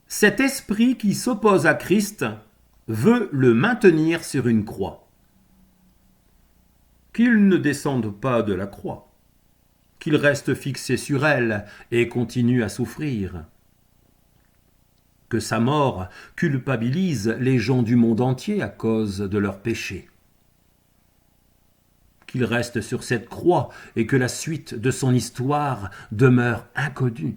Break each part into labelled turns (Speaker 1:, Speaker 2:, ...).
Speaker 1: Cet esprit qui s'oppose à Christ veut le maintenir sur une croix. Qu'il ne descende pas de la croix, qu'il reste fixé sur elle et continue à souffrir. Que sa mort culpabilise les gens du monde entier à cause de leurs péchés. Qu'il reste sur cette croix et que la suite de son histoire demeure inconnue.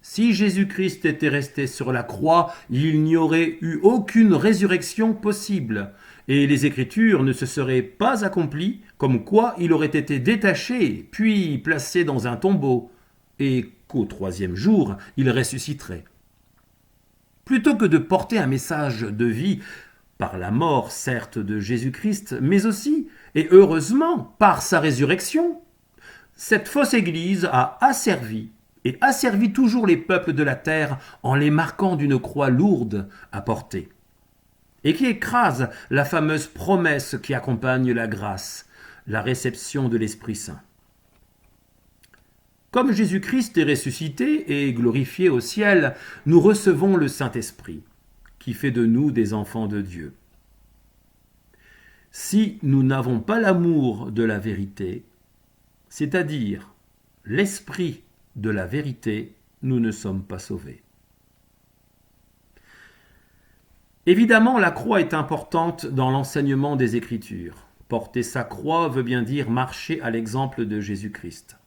Speaker 1: Si Jésus-Christ était resté sur la croix, il n'y aurait eu aucune résurrection possible, et les Écritures ne se seraient pas accomplies, comme quoi il aurait été détaché, puis placé dans un tombeau, et qu'au troisième jour, il ressusciterait. Plutôt que de porter un message de vie, par la mort certes de Jésus-Christ, mais aussi, et heureusement, par sa résurrection, cette fausse Église a asservi et asservit toujours les peuples de la terre en les marquant d'une croix lourde à porter, et qui écrase la fameuse promesse qui accompagne la grâce, la réception de l'Esprit Saint. Comme Jésus-Christ est ressuscité et glorifié au ciel, nous recevons le Saint-Esprit, qui fait de nous des enfants de Dieu. Si nous n'avons pas l'amour de la vérité, c'est-à-dire l'esprit de la vérité, nous ne sommes pas sauvés. Évidemment, la croix est importante dans l'enseignement des Écritures. Porter sa croix veut bien dire marcher à l'exemple de Jésus-Christ.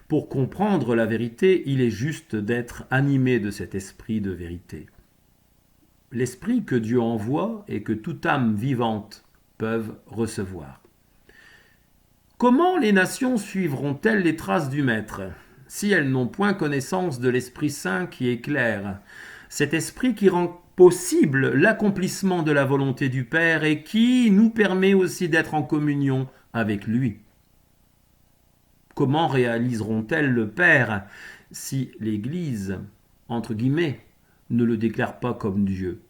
Speaker 1: Pour comprendre la vérité, il est juste d'être animé de cet esprit de vérité. L'esprit que Dieu envoie et que toute âme vivante peuvent recevoir. Comment les nations suivront-elles les traces du Maître, si elles n'ont point connaissance de l'Esprit Saint qui éclaire, cet esprit qui rend possible l'accomplissement de la volonté du Père et qui nous permet aussi d'être en communion avec lui? Comment réaliseront-elles le Père si l'Église, entre guillemets, ne le déclare pas comme Dieu?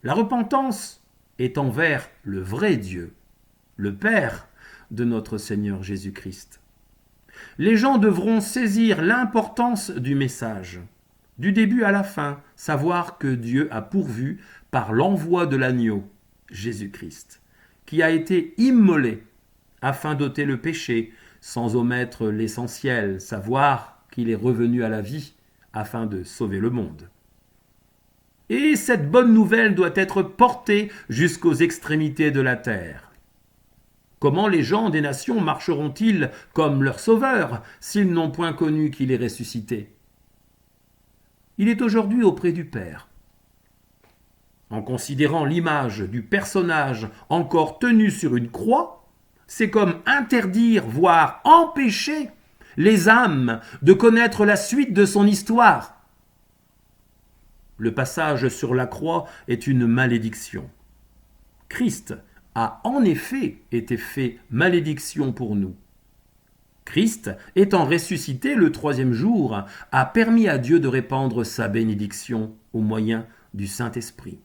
Speaker 1: La repentance est envers le vrai Dieu, le Père de notre Seigneur Jésus-Christ. Les gens devront saisir l'importance du message, du début à la fin, savoir que Dieu a pourvu par l'envoi de l'agneau, Jésus-Christ, qui a été immolé afin d'ôter le péché, sans omettre l'essentiel, savoir qu'il est revenu à la vie afin de sauver le monde. Et cette bonne nouvelle doit être portée jusqu'aux extrémités de la terre. Comment les gens des nations marcheront-ils comme leur Sauveur s'ils n'ont point connu qu'il est ressuscité? Il est aujourd'hui auprès du Père. En considérant l'image du personnage encore tenu sur une croix, c'est comme interdire, voire empêcher les âmes de connaître la suite de son histoire. Le passage sur la croix est une malédiction. Christ a en effet été fait malédiction pour nous. Christ, étant ressuscité le troisième jour, a permis à Dieu de répandre sa bénédiction au moyen du Saint-Esprit.